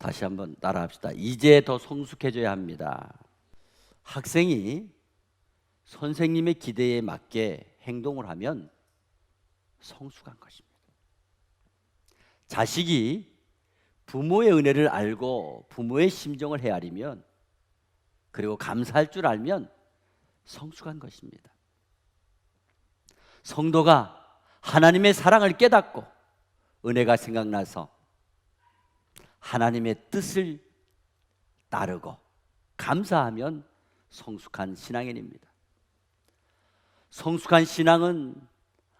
다시 한번 따라합시다. 이제 더 성숙해져야 합니다. 학생이 선생님의 기대에 맞게 행동을 하면 성숙한 것입니다. 자식이 부모의 은혜를 알고 부모의 심정을 헤아리면, 그리고 감사할 줄 알면 성숙한 것입니다. 성도가 하나님의 사랑을 깨닫고 은혜가 생각나서 하나님의 뜻을 따르고 감사하면 성숙한 신앙인입니다. 성숙한 신앙은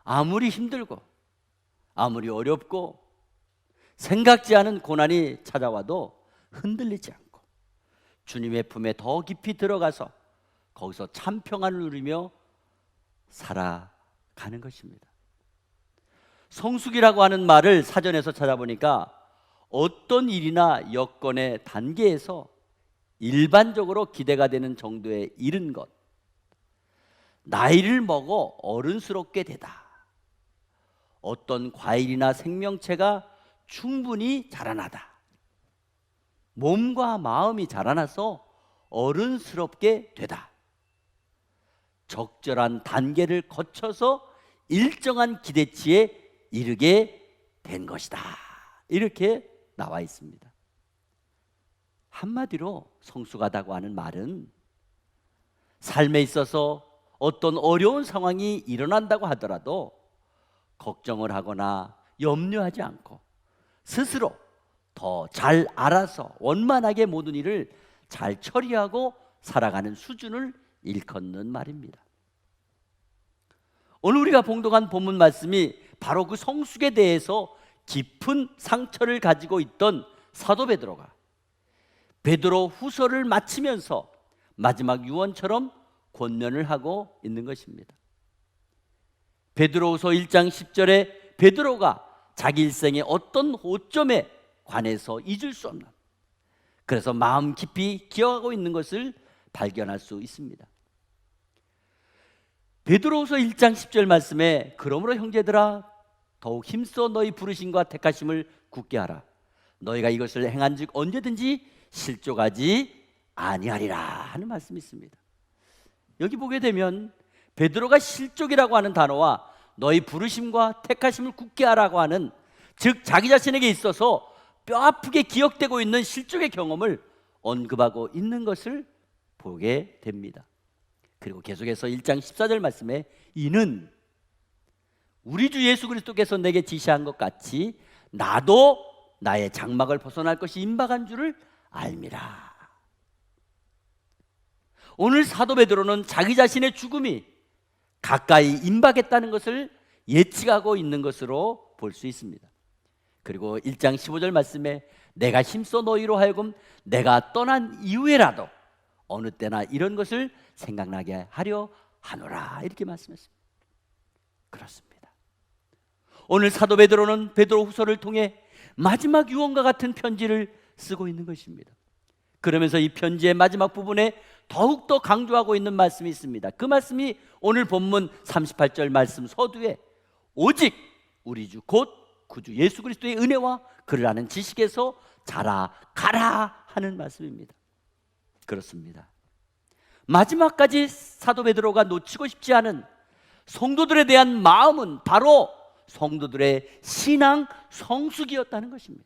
아무리 힘들고 아무리 어렵고 생각지 않은 고난이 찾아와도 흔들리지 않고 주님의 품에 더 깊이 들어가서 거기서 참 평안을 누리며 살아가는 것입니다. 성숙이라고 하는 말을 사전에서 찾아보니까 어떤 일이나 여건의 단계에서 일반적으로 기대가 되는 정도에 이른 것, 나이를 먹어 어른스럽게 되다, 어떤 과일이나 생명체가 충분히 자라나다, 몸과 마음이 자라나서 어른스럽게 되다, 적절한 단계를 거쳐서 일정한 기대치에 이르게 된 것이다, 이렇게 나와 있습니다. 한마디로 성숙하다고 하는 말은 삶에 있어서 어떤 어려운 상황이 일어난다고 하더라도 걱정을 하거나 염려하지 않고 스스로 더 잘 알아서 원만하게 모든 일을 잘 처리하고 살아가는 수준을 일컫는 말입니다. 오늘 우리가 봉독한 본문 말씀이 바로 그 성숙에 대해서 깊은 상처를 가지고 있던 사도 베드로가 베드로 후서를 마치면서 마지막 유언처럼 권면을 하고 있는 것입니다. 베드로후서 1장 10절에 베드로가 자기 일생의 어떤 호점에 관해서 잊을 수 없는, 그래서 마음 깊이 기억하고 있는 것을 발견할 수 있습니다. 베드로후서 1장 10절 말씀에 그러므로 형제들아 더욱 힘써 너희 부르심과 택하심을 굳게 하라. 너희가 이것을 행한즉 언제든지 실족하지 아니하리라 하는 말씀이 있습니다. 여기 보게 되면 베드로가 실족이라고 하는 단어와 너희 부르심과 택하심을 굳게 하라고 하는, 즉 자기 자신에게 있어서 뼈아프게 기억되고 있는 실족의 경험을 언급하고 있는 것을 보게 됩니다. 그리고 계속해서 1장 14절 말씀에 이는 우리 주 예수 그리스도께서 내게 지시한 것 같이 나도 나의 장막을 벗어날 것이 임박한 줄을 알미라. 오늘 사도 베드로는 자기 자신의 죽음이 가까이 임박했다는 것을 예측하고 있는 것으로 볼 수 있습니다. 그리고 1장 15절 말씀에 내가 힘써 너희로 하여금 내가 떠난 이후에라도 어느 때나 이런 것을 생각나게 하려 하노라, 이렇게 말씀했습니다. 그렇습니다. 오늘 사도 베드로는 베드로 후서를 통해 마지막 유언과 같은 편지를 쓰고 있는 것입니다. 그러면서 이 편지의 마지막 부분에 더욱더 강조하고 있는 말씀이 있습니다. 그 말씀이 오늘 본문 38절 말씀 서두에 오직 우리 주 곧 구주 예수 그리스도의 은혜와 그를 아는 지식에서 자라가라 하는 말씀입니다. 그렇습니다. 마지막까지 사도 베드로가 놓치고 싶지 않은 성도들에 대한 마음은 바로 성도들의 신앙 성숙이었다는 것입니다.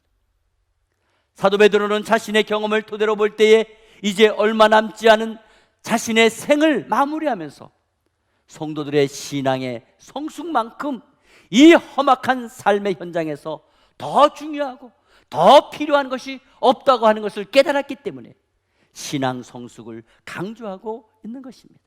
사도 베드로는 자신의 경험을 토대로 볼 때에 이제 얼마 남지 않은 자신의 생을 마무리하면서 성도들의 신앙의 성숙만큼 이 험악한 삶의 현장에서 더 중요하고 더 필요한 것이 없다고 하는 것을 깨달았기 때문에 신앙 성숙을 강조하고 있는 것입니다.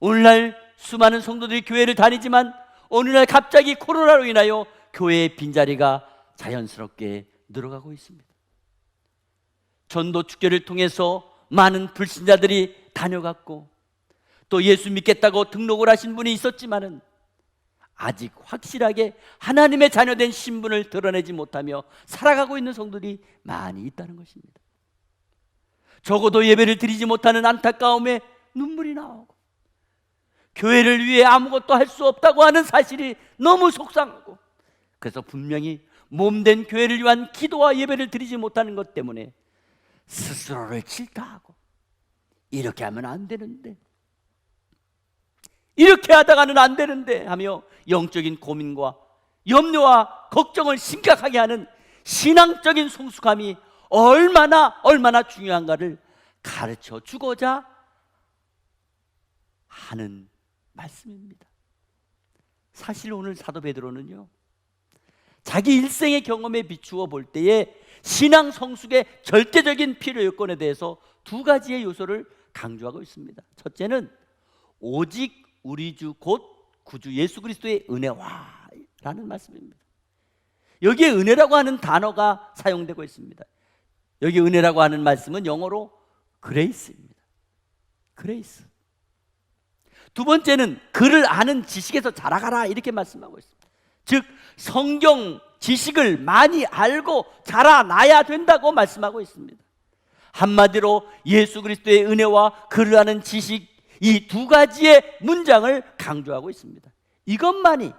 오늘날 수많은 성도들이 교회를 다니지만 어느 날 갑자기 코로나로 인하여 교회의 빈자리가 자연스럽게 늘어가고 있습니다. 전도 축제를 통해서 많은 불신자들이 다녀갔고 또 예수 믿겠다고 등록을 하신 분이 있었지만은 아직 확실하게 하나님의 자녀된 신분을 드러내지 못하며 살아가고 있는 성도들이 많이 있다는 것입니다. 적어도 예배를 드리지 못하는 안타까움에 눈물이 나오고 교회를 위해 아무것도 할 수 없다고 하는 사실이 너무 속상하고, 그래서 분명히 몸된 교회를 위한 기도와 예배를 드리지 못하는 것 때문에 스스로를 질타하고, 이렇게 하면 안 되는데, 이렇게 하다가는 안 되는데 하며 영적인 고민과 염려와 걱정을 심각하게 하는 신앙적인 성숙함이 얼마나 중요한가를 가르쳐 주고자 하는 말씀입니다. 사실 오늘 사도 베드로는요, 자기 일생의 경험에 비추어 볼 때에 신앙 성숙의 절대적인 필요 요건에 대해서 두 가지의 요소를 강조하고 있습니다. 첫째는 오직 우리 주 곧 구주 예수 그리스도의 은혜와 라는 말씀입니다. 여기에 은혜라고 하는 단어가 사용되고 있습니다. 여기 은혜라고 하는 말씀은 영어로 그레이스입니다. 그레이스. 두 번째는 그를 아는 지식에서 자라가라, 이렇게 말씀하고 있습니다. 즉 성경 지식을 많이 알고 자라나야 된다고 말씀하고 있습니다. 한마디로 예수 그리스도의 은혜와 그를 아는 지식, 이 두 가지의 문장을 강조하고 있습니다. 이것만이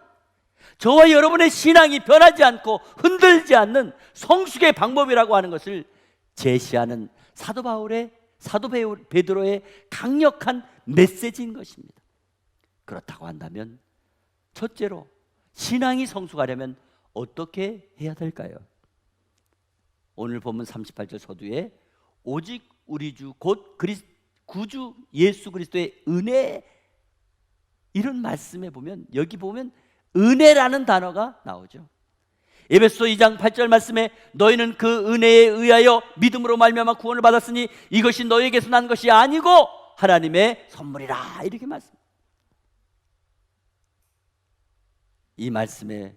저와 여러분의 신앙이 변하지 않고 흔들지 않는 성숙의 방법이라고 하는 것을 제시하는 사도 베드로의 강력한 메시지인 것입니다. 그렇다고 한다면 첫째로 신앙이 성숙하려면 어떻게 해야 될까요? 오늘 본문 38절 서두에 오직 우리 주 곧 구주 예수 그리스도의 은혜, 이런 말씀에 보면, 여기 보면 은혜라는 단어가 나오죠. 에베소 2장 8절 말씀에 너희는 그 은혜에 의하여 믿음으로 말미암아 구원을 받았으니 이것이 너희에게서 난 것이 아니고 하나님의 선물이라, 이렇게 말씀. 이 말씀에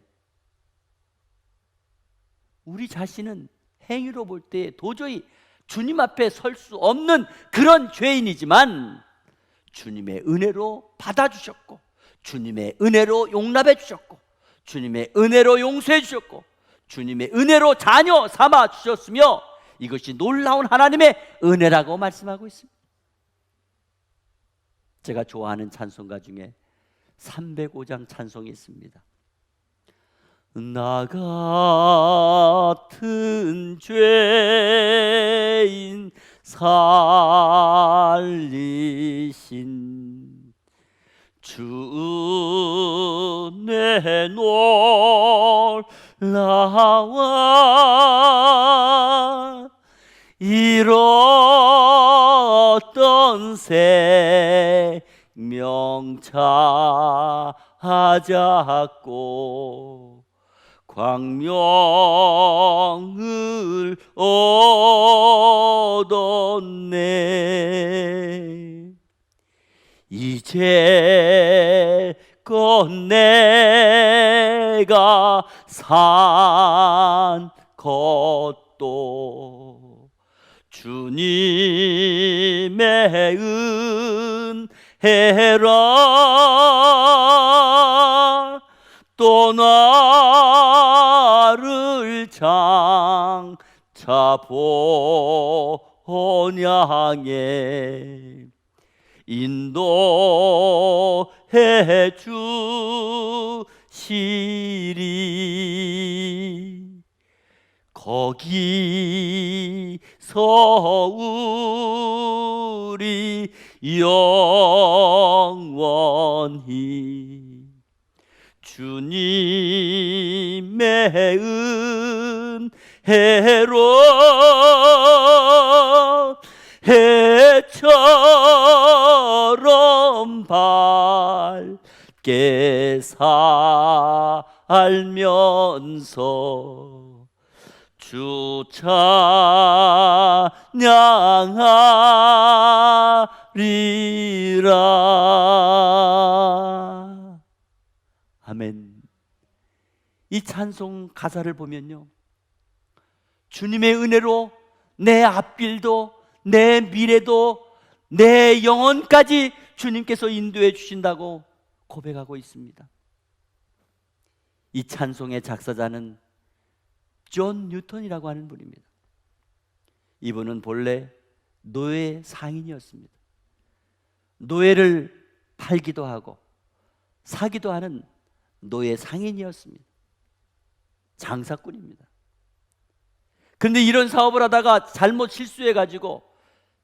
우리 자신은 행위로 볼 때 도저히 주님 앞에 설 수 없는 그런 죄인이지만 주님의 은혜로 받아주셨고, 주님의 은혜로 용납해 주셨고, 주님의 은혜로 용서해 주셨고, 주님의 은혜로 자녀 삼아 주셨으며 이것이 놀라운 하나님의 은혜라고 말씀하고 있습니다. 제가 좋아하는 찬송가 중에 305장 찬송이 있습니다. 나 같은 죄인 살리신 주 은혜 놀라와 잃었던 생명 찾았고 광명을 얻었네. 이제껏 내가 산 것도 주님의 은혜라. 또 나를 장차 본향에 인도해 주시리. 거기서 우리 영원히 주님의 은혜로 해처럼 밝게 살면서 주 찬양하리라. 아멘. 이 찬송 가사를 보면요, 주님의 은혜로 내 앞길도 내 미래도 내 영혼까지 주님께서 인도해 주신다고 고백하고 있습니다. 이 찬송의 작사자는 존 뉴턴이라고 하는 분입니다. 이분은 본래 노예 상인이었습니다. 노예를 팔기도 하고 사기도 하는 노예 상인이었습니다. 장사꾼입니다. 그런데 이런 사업을 하다가 잘못 실수해가지고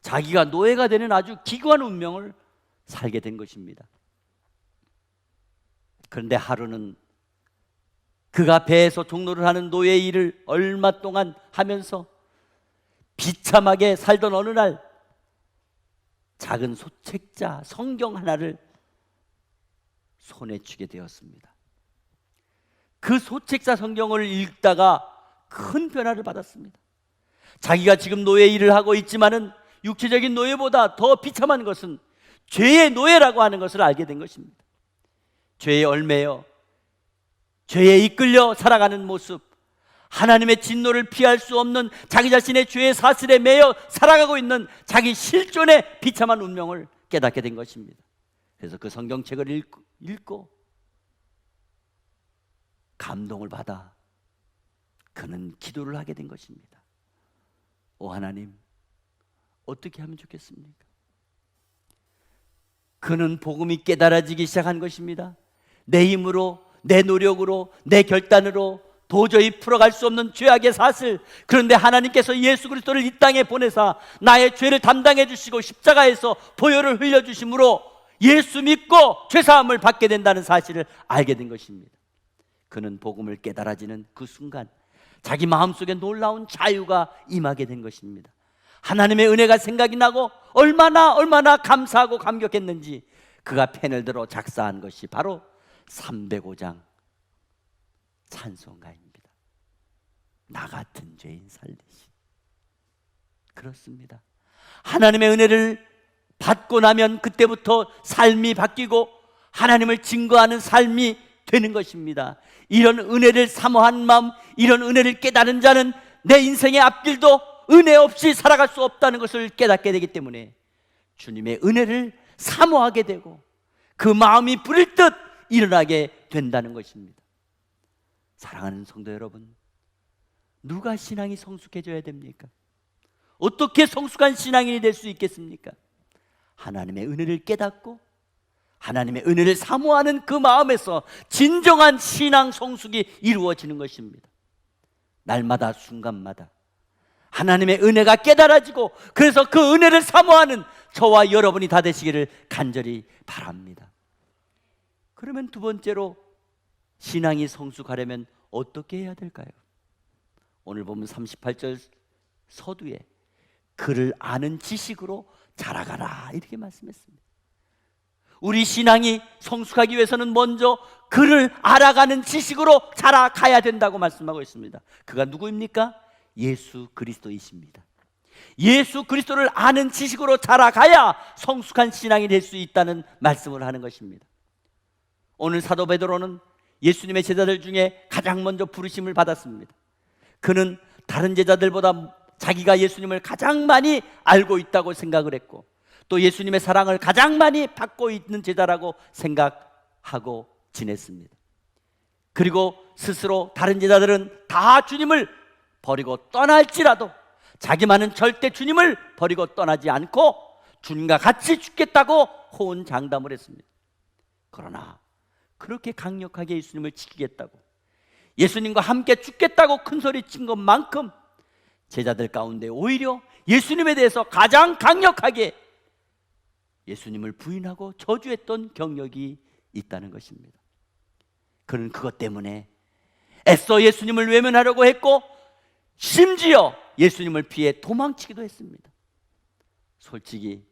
자기가 노예가 되는 아주 기구한 운명을 살게 된 것입니다. 그런데 하루는 그가 배에서 종로를 하는 노예 일을 얼마 동안 하면서 비참하게 살던 어느 날 작은 소책자 성경 하나를 손에 쥐게 되었습니다. 그 소책자 성경을 읽다가 큰 변화를 받았습니다. 자기가 지금 노예 일을 하고 있지만은 육체적인 노예보다 더 비참한 것은 죄의 노예라고 하는 것을 알게 된 것입니다. 죄에 얽매여 죄에 이끌려 살아가는 모습, 하나님의 진노를 피할 수 없는 자기 자신의 죄의 사슬에 매여 살아가고 있는 자기 실존의 비참한 운명을 깨닫게 된 것입니다. 그래서 그 성경책을 읽고 감동을 받아 그는 기도를 하게 된 것입니다. 오 하나님, 어떻게 하면 좋겠습니까? 그는 복음이 깨달아지기 시작한 것입니다. 내 힘으로, 내 노력으로, 내 결단으로 도저히 풀어갈 수 없는 죄악의 사슬, 그런데 하나님께서 예수 그리스도를 이 땅에 보내사 나의 죄를 담당해 주시고 십자가에서 보혈을 흘려주심으로 예수 믿고 죄사함을 받게 된다는 사실을 알게 된 것입니다. 그는 복음을 깨달아지는 그 순간 자기 마음속에 놀라운 자유가 임하게 된 것입니다. 하나님의 은혜가 생각이 나고 얼마나 감사하고 감격했는지 그가 펜을 들어 작사한 것이 바로 305장 찬송가입니다. 나 같은 죄인 살리시. 그렇습니다. 하나님의 은혜를 받고 나면 그때부터 삶이 바뀌고 하나님을 증거하는 삶이 되는 것입니다. 이런 은혜를 사모한 마음, 이런 은혜를 깨달은 자는 내 인생의 앞길도 은혜 없이 살아갈 수 없다는 것을 깨닫게 되기 때문에 주님의 은혜를 사모하게 되고 그 마음이 부릴 듯 일어나게 된다는 것입니다. 사랑하는 성도 여러분, 누가 신앙이 성숙해져야 됩니까? 어떻게 성숙한 신앙인이 될 수 있겠습니까? 하나님의 은혜를 깨닫고 하나님의 은혜를 사모하는 그 마음에서 진정한 신앙 성숙이 이루어지는 것입니다. 날마다 순간마다 하나님의 은혜가 깨달아지고 그래서 그 은혜를 사모하는 저와 여러분이 다 되시기를 간절히 바랍니다. 그러면 두 번째로 신앙이 성숙하려면 어떻게 해야 될까요? 오늘 보면 38절 서두에 그를 아는 지식으로 자라가라 이렇게 말씀했습니다. 우리 신앙이 성숙하기 위해서는 먼저 그를 알아가는 지식으로 자라가야 된다고 말씀하고 있습니다. 그가 누구입니까? 예수 그리스도이십니다. 예수 그리스도를 아는 지식으로 자라가야 성숙한 신앙이 될 수 있다는 말씀을 하는 것입니다. 오늘 사도 베드로는 예수님의 제자들 중에 가장 먼저 부르심을 받았습니다. 그는 다른 제자들보다 자기가 예수님을 가장 많이 알고 있다고 생각을 했고 또 예수님의 사랑을 가장 많이 받고 있는 제자라고 생각하고 지냈습니다. 그리고 스스로 다른 제자들은 다 주님을 버리고 떠날지라도 자기만은 절대 주님을 버리고 떠나지 않고 주님과 같이 죽겠다고 호언장담을 했습니다. 그러나 그렇게 강력하게 예수님을 지키겠다고 예수님과 함께 죽겠다고 큰소리 친 것만큼 제자들 가운데 오히려 예수님에 대해서 가장 강력하게 예수님을 부인하고 저주했던 경력이 있다는 것입니다. 그는 그것 때문에 애써 예수님을 외면하려고 했고 심지어 예수님을 피해 도망치기도 했습니다. 솔직히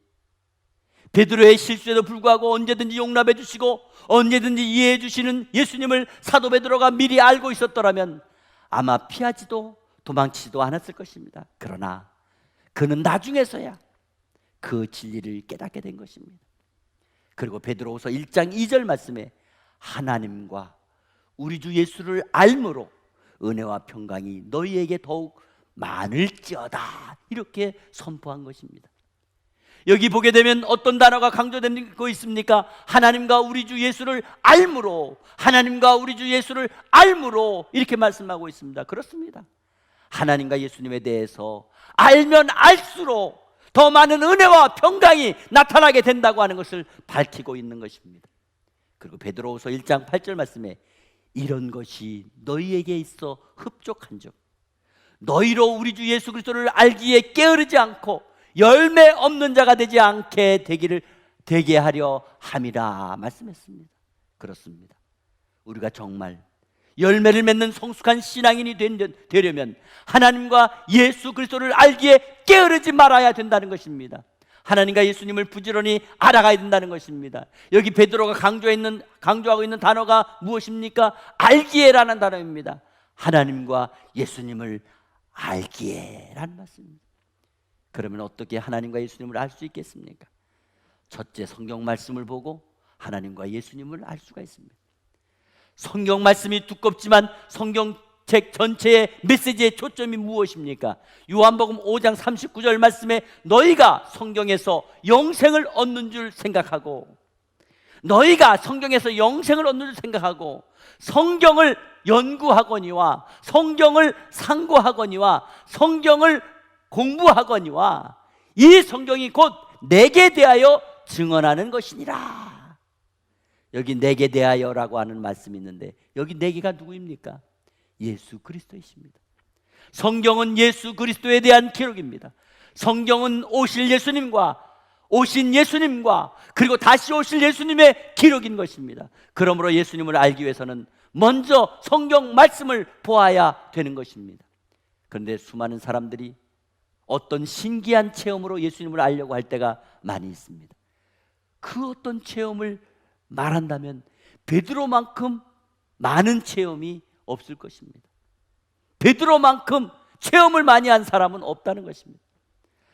베드로의 실수에도 불구하고 언제든지 용납해 주시고 언제든지 이해해 주시는 예수님을 사도 베드로가 미리 알고 있었더라면 아마 피하지도 도망치지도 않았을 것입니다. 그러나 그는 나중에서야 그 진리를 깨닫게 된 것입니다. 그리고 베드로후서 1장 2절 말씀에 하나님과 우리 주 예수를 알므로 은혜와 평강이 너희에게 더욱 많을지어다 이렇게 선포한 것입니다. 여기 보게 되면 어떤 단어가 강조되고 있습니까? 하나님과 우리 주 예수를 알므로, 하나님과 우리 주 예수를 알므로 이렇게 말씀하고 있습니다. 그렇습니다. 하나님과 예수님에 대해서 알면 알수록 더 많은 은혜와 평강이 나타나게 된다고 하는 것을 밝히고 있는 것입니다. 그리고 베드로후서 1장 8절 말씀에 이런 것이 너희에게 있어 흡족한즉 너희로 우리 주 예수 그리스도를 알기에 게으르지 않고 열매 없는 자가 되지 않게 되게 하려 함이라 말씀했습니다. 그렇습니다. 우리가 정말 열매를 맺는 성숙한 신앙인이 되려면 하나님과 예수 그리스도를 알기에 게으르지 말아야 된다는 것입니다. 하나님과 예수님을 부지런히 알아가야 된다는 것입니다. 여기 베드로가 강조하고 있는 단어가 무엇입니까? 알기에라는 단어입니다. 하나님과 예수님을 알기에라는 말씀입니다. 그러면 어떻게 하나님과 예수님을 알 수 있겠습니까? 첫째, 성경 말씀을 보고 하나님과 예수님을 알 수가 있습니다. 성경 말씀이 두껍지만 성경책 전체의 메시지의 초점이 무엇입니까? 요한복음 5장 39절 말씀에 너희가 성경에서 영생을 얻는 줄 생각하고 성경을 연구하거니와 성경을 상고하거니와 성경을 공부하거니와 이 성경이 곧 내게 대하여 증언하는 것이니라. 여기 내게 대하여라고 하는 말씀이 있는데 여기 내게가 누구입니까? 예수 그리스도이십니다. 성경은 예수 그리스도에 대한 기록입니다. 성경은 오신 예수님과 그리고 다시 오실 예수님의 기록인 것입니다. 그러므로 예수님을 알기 위해서는 먼저 성경 말씀을 보아야 되는 것입니다. 그런데 수많은 사람들이 어떤 신기한 체험으로 예수님을 알려고 할 때가 많이 있습니다. 그 어떤 체험을 말한다면 베드로만큼 많은 체험이 없을 것입니다. 베드로만큼 체험을 많이 한 사람은 없다는 것입니다.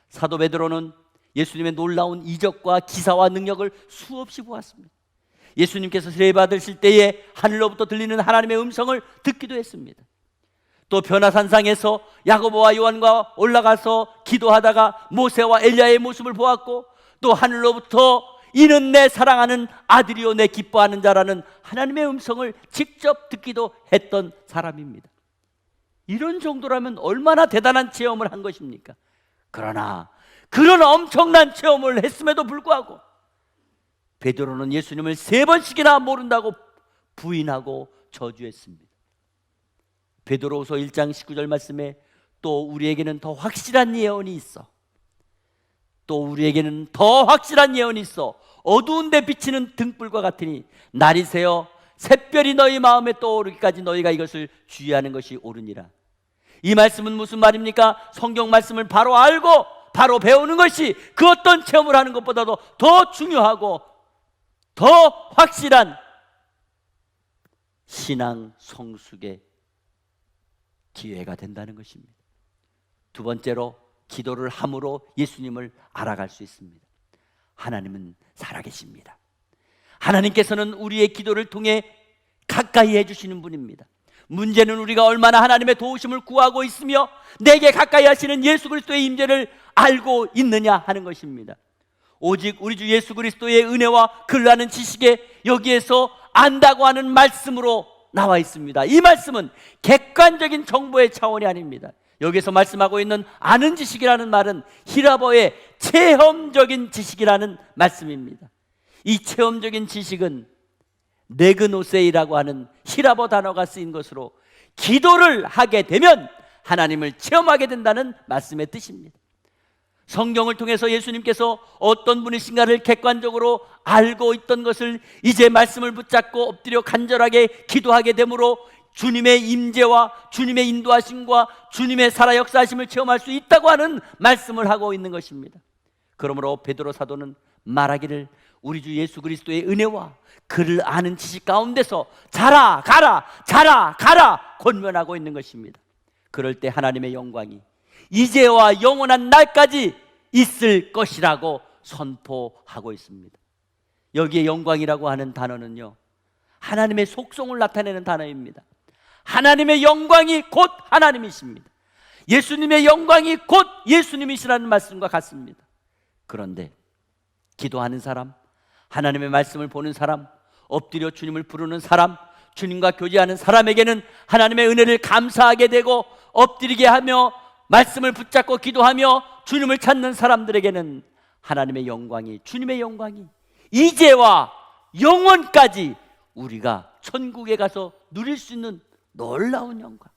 사도 베드로는 예수님의 놀라운 이적과 기사와 능력을 수없이 보았습니다. 예수님께서 세례받으실 때에 하늘로부터 들리는 하나님의 음성을 듣기도 했습니다. 또 변화산상에서 야고보와 요한과 올라가서 기도하다가 모세와 엘리야의 모습을 보았고 또 하늘로부터 이는 내 사랑하는 아들이요 내 기뻐하는 자라는 하나님의 음성을 직접 듣기도 했던 사람입니다. 이런 정도라면 얼마나 대단한 체험을 한 것입니까? 그러나 그런 엄청난 체험을 했음에도 불구하고 베드로는 예수님을 3번씩이나 모른다고 부인하고 저주했습니다. 베드로후서 1장 19절 말씀에 또 우리에게는 더 확실한 예언이 있어 어두운 데 비치는 등불과 같으니 날이 새어 샛별이 너희 마음에 떠오르기까지 너희가 이것을 주의하는 것이 옳으니라. 이 말씀은 무슨 말입니까? 성경 말씀을 바로 알고 바로 배우는 것이 그 어떤 체험을 하는 것보다도 더 중요하고 더 확실한 신앙 성숙의 기회가 된다는 것입니다. 두 번째로 기도를 함으로 예수님을 알아갈 수 있습니다. 하나님은 살아계십니다. 하나님께서는 우리의 기도를 통해 가까이 해주시는 분입니다. 문제는 우리가 얼마나 하나님의 도우심을 구하고 있으며 내게 가까이 하시는 예수 그리스도의 임재를 알고 있느냐 하는 것입니다. 오직 우리 주 예수 그리스도의 은혜와 그를 아는 지식에 여기에서 안다고 하는 말씀으로 나와 있습니다. 이 말씀은 객관적인 정보의 차원이 아닙니다. 여기서 말씀하고 있는 아는 지식이라는 말은 히라보의 체험적인 지식이라는 말씀입니다. 이 체험적인 지식은 네그노세이라고 하는 히라보 단어가 쓰인 것으로 기도를 하게 되면 하나님을 체험하게 된다는 말씀의 뜻입니다. 성경을 통해서 예수님께서 어떤 분이신가를 객관적으로 알고 있던 것을 이제 말씀을 붙잡고 엎드려 간절하게 기도하게 되므로 주님의 임재와 주님의 인도하심과 주님의 살아 역사하심을 체험할 수 있다고 하는 말씀을 하고 있는 것입니다. 그러므로 베드로 사도는 말하기를 우리 주 예수 그리스도의 은혜와 그를 아는 지식 가운데서 자라가라 권면하고 있는 것입니다. 그럴 때 하나님의 영광이 이제와 영원한 날까지 있을 것이라고 선포하고 있습니다. 여기에 영광이라고 하는 단어는요, 하나님의 속성을 나타내는 단어입니다. 하나님의 영광이 곧 하나님이십니다. 예수님의 영광이 곧 예수님이시라는 말씀과 같습니다. 그런데 기도하는 사람, 하나님의 말씀을 보는 사람, 엎드려 주님을 부르는 사람, 주님과 교제하는 사람에게는 하나님의 은혜를 감사하게 되고 엎드리게 하며 말씀을 붙잡고 기도하며 주님을 찾는 사람들에게는 하나님의 영광이, 주님의 영광이 이제와 영원까지 우리가 천국에 가서 누릴 수 있는 놀라운 영광,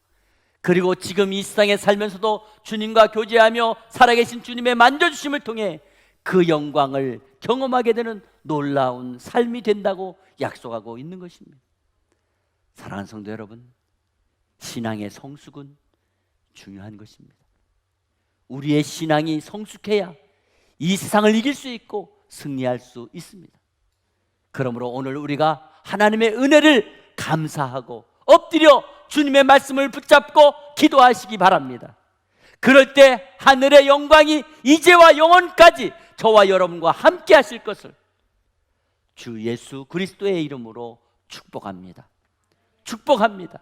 그리고 지금 이 세상에 살면서도 주님과 교제하며 살아계신 주님의 만져주심을 통해 그 영광을 경험하게 되는 놀라운 삶이 된다고 약속하고 있는 것입니다. 사랑하는 성도 여러분, 신앙의 성숙은 중요한 것입니다. 우리의 신앙이 성숙해야 이 세상을 이길 수 있고 승리할 수 있습니다. 그러므로 오늘 우리가 하나님의 은혜를 감사하고 엎드려 주님의 말씀을 붙잡고 기도하시기 바랍니다. 그럴 때 하늘의 영광이 이제와 영원까지 저와 여러분과 함께 하실 것을 주 예수 그리스도의 이름으로 축복합니다. 축복합니다.